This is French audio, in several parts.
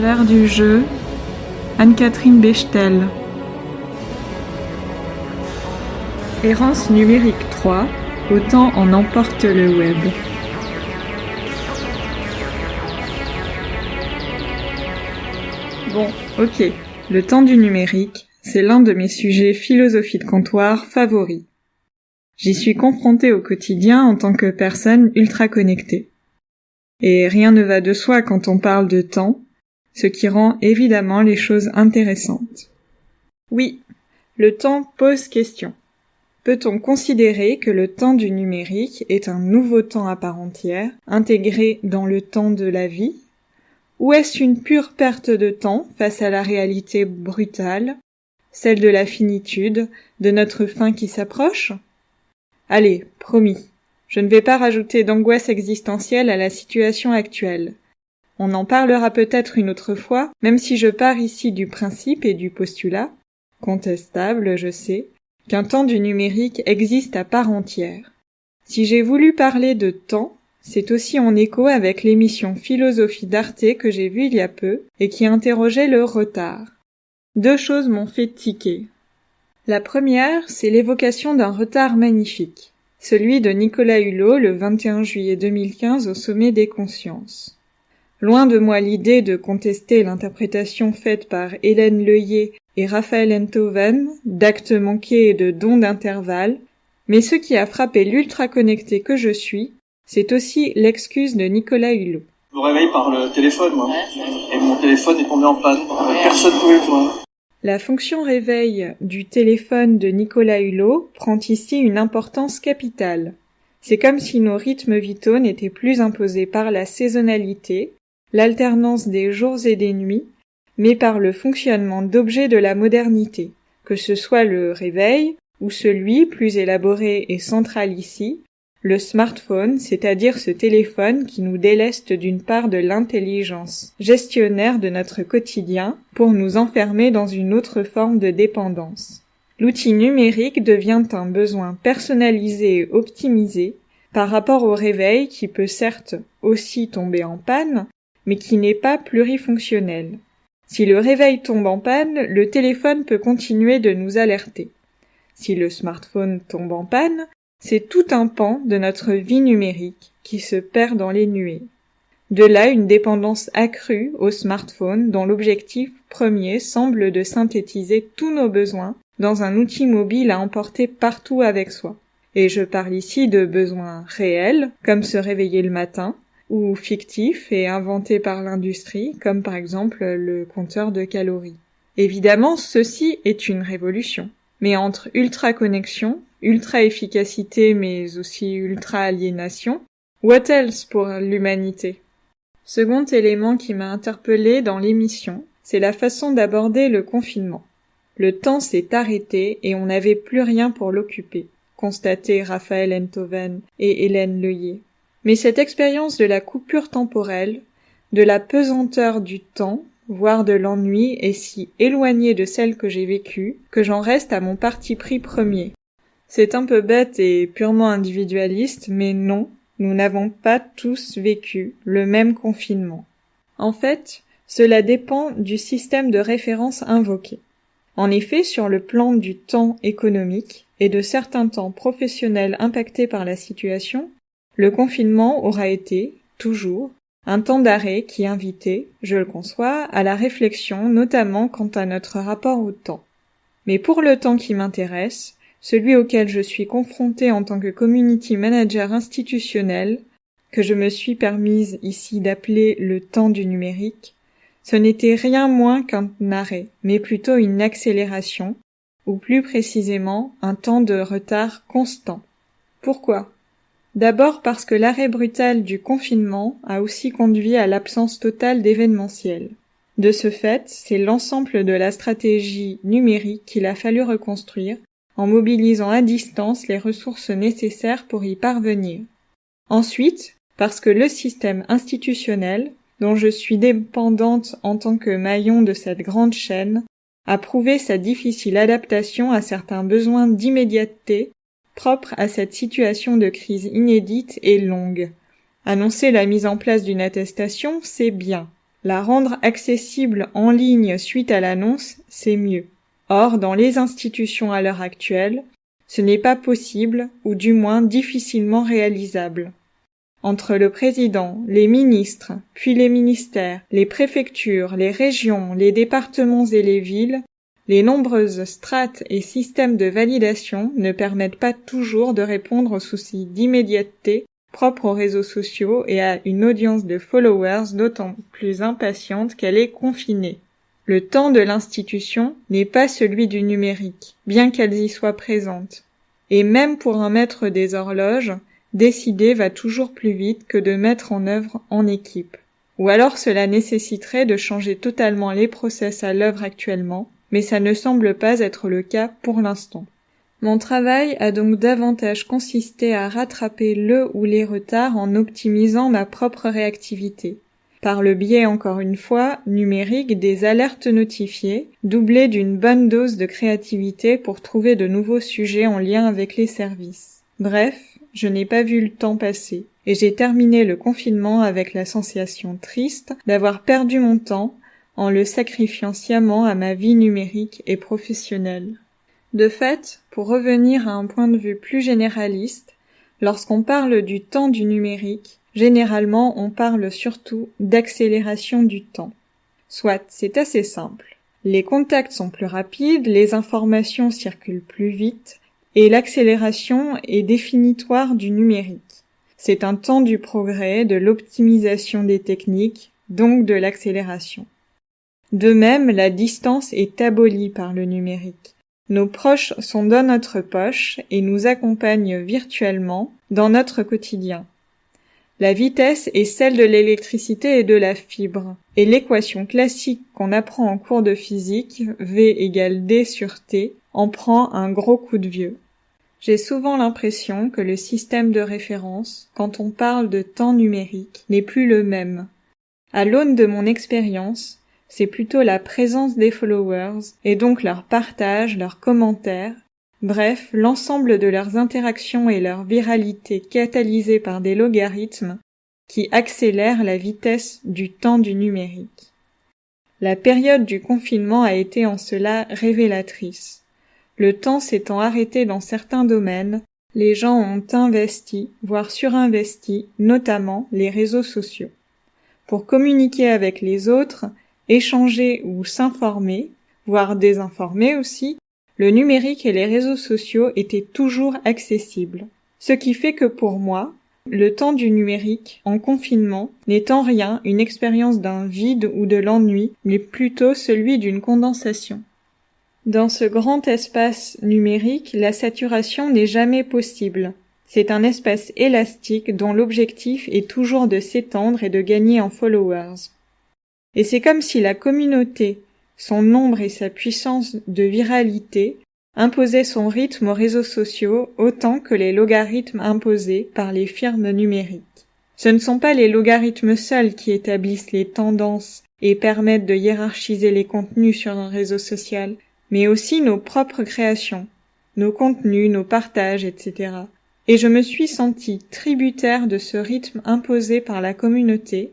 L'ère du jeu, Anne-Catherine Bechtel. Errance numérique 3, autant en emporte le web. Bon, ok, le temps du numérique, c'est l'un de mes sujets philosophie de comptoir favoris. J'y suis confrontée au quotidien en tant que personne ultra connectée. Et rien ne va de soi quand on parle de temps, ce qui rend évidemment les choses intéressantes. Oui, le temps pose question. Peut-on considérer que le temps du numérique est un nouveau temps à part entière, intégré dans le temps de la vie? Ou est-ce une pure perte de temps face à la réalité brutale, celle de la finitude, de notre fin qui s'approche? Allez, promis, je ne vais pas rajouter d'angoisse existentielle à la situation actuelle. On en parlera peut-être une autre fois, même si je pars ici du principe et du postulat, contestable, je sais, qu'un temps du numérique existe à part entière. Si j'ai voulu parler de temps, c'est aussi en écho avec l'émission Philosophie d'Arte que j'ai vue il y a peu et qui interrogeait le retard. Deux choses m'ont fait tiquer. La première, c'est l'évocation d'un retard magnifique, celui de Nicolas Hulot le 21 juillet 2015 au Sommet des Consciences. Loin de moi l'idée de contester l'interprétation faite par Hélène Leuillet et Raphaël Enthoven d'actes manqués et de dons d'intervalle, mais ce qui a frappé l'ultra-connecté que je suis, c'est aussi l'excuse de Nicolas Hulot. Je me réveille par le téléphone, moi, et mon téléphone est tombé en panne. Personne ne pouvait le joindre. La fonction réveil du téléphone de Nicolas Hulot prend ici une importance capitale. C'est comme si nos rythmes vitaux n'étaient plus imposés par la saisonnalité, l'alternance des jours et des nuits, mais par le fonctionnement d'objets de la modernité, que ce soit le réveil, ou celui, plus élaboré et central ici, le smartphone, c'est-à-dire ce téléphone qui nous déleste d'une part de l'intelligence gestionnaire de notre quotidien pour nous enfermer dans une autre forme de dépendance. L'outil numérique devient un besoin personnalisé et optimisé par rapport au réveil qui peut certes aussi tomber en panne, mais qui n'est pas plurifonctionnel. Si le réveil tombe en panne, le téléphone peut continuer de nous alerter. Si le smartphone tombe en panne, c'est tout un pan de notre vie numérique qui se perd dans les nuées. De là une dépendance accrue au smartphone dont l'objectif premier semble de synthétiser tous nos besoins dans un outil mobile à emporter partout avec soi. Et je parle ici de besoins réels, comme se réveiller le matin, ou fictifs et inventés par l'industrie, comme par exemple le compteur de calories. Évidemment, ceci est une révolution. Mais entre ultra-connexion, ultra-efficacité mais aussi ultra-aliénation, what else pour l'humanité? Second élément qui m'a interpellée dans l'émission, c'est la façon d'aborder le confinement. Le temps s'est arrêté et on n'avait plus rien pour l'occuper, constatait Raphaël Enthoven et Hélène Leuillet. Mais cette expérience de la coupure temporelle, de la pesanteur du temps, voire de l'ennui, est si éloignée de celle que j'ai vécue que j'en reste à mon parti pris premier. C'est un peu bête et purement individualiste, mais non, nous n'avons pas tous vécu le même confinement. En fait, cela dépend du système de référence invoqué. En effet, sur le plan du temps économique et de certains temps professionnels impactés par la situation, le confinement aura été, toujours, un temps d'arrêt qui invitait, je le conçois, à la réflexion, notamment quant à notre rapport au temps. Mais pour le temps qui m'intéresse, celui auquel je suis confrontée en tant que community manager institutionnel, que je me suis permise ici d'appeler le temps du numérique, ce n'était rien moins qu'un arrêt, mais plutôt une accélération, ou plus précisément un temps de retard constant. Pourquoi ? D'abord parce que l'arrêt brutal du confinement a aussi conduit à l'absence totale d'événementiel. De ce fait, c'est l'ensemble de la stratégie numérique qu'il a fallu reconstruire en mobilisant à distance les ressources nécessaires pour y parvenir. Ensuite, parce que le système institutionnel, dont je suis dépendante en tant que maillon de cette grande chaîne, a prouvé sa difficile adaptation à certains besoins d'immédiateté propre à cette situation de crise inédite et longue. Annoncer la mise en place d'une attestation, c'est bien. La rendre accessible en ligne suite à l'annonce, c'est mieux. Or, dans les institutions à l'heure actuelle, ce n'est pas possible, ou du moins difficilement réalisable. Entre le président, les ministres, puis les ministères, les préfectures, les régions, les départements et les villes, les nombreuses strates et systèmes de validation ne permettent pas toujours de répondre aux soucis d'immédiateté propres aux réseaux sociaux et à une audience de followers d'autant plus impatiente qu'elle est confinée. Le temps de l'institution n'est pas celui du numérique, bien qu'elles y soient présentes. Et même pour un maître des horloges, décider va toujours plus vite que de mettre en œuvre en équipe. Ou alors cela nécessiterait de changer totalement les process à l'œuvre actuellement, mais ça ne semble pas être le cas pour l'instant. Mon travail a donc davantage consisté à rattraper le ou les retards en optimisant ma propre réactivité. Par le biais, encore une fois, numérique des alertes notifiées, doublées d'une bonne dose de créativité pour trouver de nouveaux sujets en lien avec les services. Bref, je n'ai pas vu le temps passer, et j'ai terminé le confinement avec la sensation triste d'avoir perdu mon temps en le sacrifiant sciemment à ma vie numérique et professionnelle. De fait, pour revenir à un point de vue plus généraliste, lorsqu'on parle du temps du numérique, généralement on parle surtout d'accélération du temps. Soit, c'est assez simple. Les contacts sont plus rapides, les informations circulent plus vite, et l'accélération est définitoire du numérique. C'est un temps du progrès, de l'optimisation des techniques, donc de l'accélération. De même, la distance est abolie par le numérique. Nos proches sont dans notre poche et nous accompagnent virtuellement dans notre quotidien. La vitesse est celle de l'électricité et de la fibre, et l'équation classique qu'on apprend en cours de physique, V égale D sur T, en prend un gros coup de vieux. J'ai souvent l'impression que le système de référence, quand on parle de temps numérique, n'est plus le même. À l'aune de mon expérience, c'est plutôt la présence des followers, et donc leur partage, leurs commentaires, bref, l'ensemble de leurs interactions et leur viralité catalysée par des logarithmes, qui accélèrent la vitesse du temps du numérique. La période du confinement a été en cela révélatrice. Le temps s'étant arrêté dans certains domaines, les gens ont investi, voire surinvesti, notamment les réseaux sociaux. Pour communiquer avec les autres, échanger ou s'informer, voire désinformer aussi, le numérique et les réseaux sociaux étaient toujours accessibles. Ce qui fait que pour moi, le temps du numérique, en confinement, n'est en rien une expérience d'un vide ou de l'ennui, mais plutôt celui d'une condensation. Dans ce grand espace numérique, la saturation n'est jamais possible. C'est un espace élastique dont l'objectif est toujours de s'étendre et de gagner en followers. Et c'est comme si la communauté, son nombre et sa puissance de viralité imposaient son rythme aux réseaux sociaux autant que les logarithmes imposés par les firmes numériques. Ce ne sont pas les logarithmes seuls qui établissent les tendances et permettent de hiérarchiser les contenus sur un réseau social, mais aussi nos propres créations, nos contenus, nos partages, etc. Et je me suis sentie tributaire de ce rythme imposé par la communauté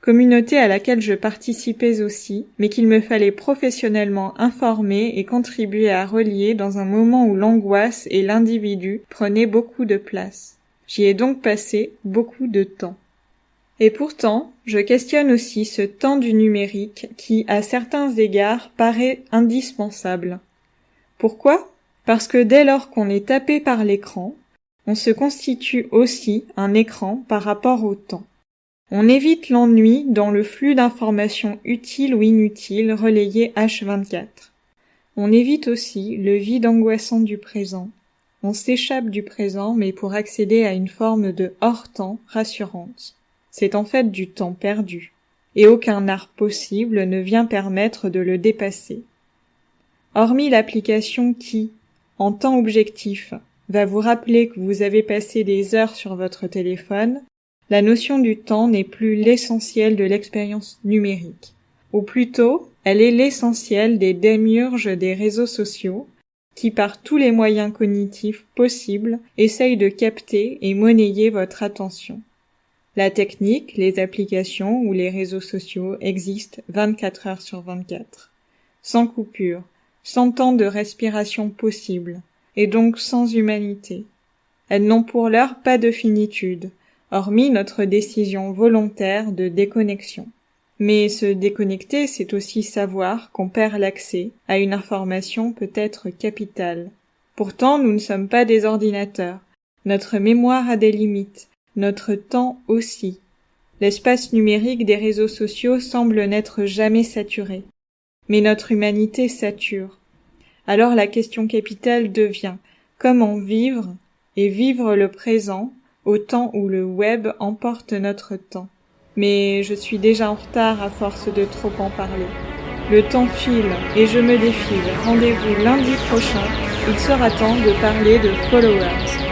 à laquelle je participais aussi, mais qu'il me fallait professionnellement informer et contribuer à relier dans un moment où l'angoisse et l'individu prenaient beaucoup de place. J'y ai donc passé beaucoup de temps. Et pourtant, je questionne aussi ce temps du numérique qui, à certains égards, paraît indispensable. Pourquoi ? Parce que dès lors qu'on est tapé par l'écran, on se constitue aussi un écran par rapport au temps. On évite l'ennui dans le flux d'informations utiles ou inutiles relayées H24. On évite aussi le vide angoissant du présent. On s'échappe du présent mais pour accéder à une forme de hors-temps rassurante. C'est en fait du temps perdu. Et aucun art possible ne vient permettre de le dépasser. Hormis l'application qui, en temps objectif, va vous rappeler que vous avez passé des heures sur votre téléphone, la notion du temps n'est plus l'essentiel de l'expérience numérique. Ou plutôt, elle est l'essentiel des démiurges des réseaux sociaux qui, par tous les moyens cognitifs possibles, essayent de capter et monnayer votre attention. La technique, les applications ou les réseaux sociaux existent 24 heures sur 24, sans coupure, sans temps de respiration possible, et donc sans humanité. Elles n'ont pour l'heure pas de finitude, hormis notre décision volontaire de déconnexion. Mais se déconnecter, c'est aussi savoir qu'on perd l'accès à une information peut-être capitale. Pourtant, nous ne sommes pas des ordinateurs. Notre mémoire a des limites, notre temps aussi. L'espace numérique des réseaux sociaux semble n'être jamais saturé. Mais notre humanité sature. Alors la question capitale devient comment vivre et vivre le présent au temps où le web emporte notre temps. Mais je suis déjà en retard à force de trop en parler. Le temps file et je me défile. Rendez-vous lundi prochain. Il sera temps de parler de followers.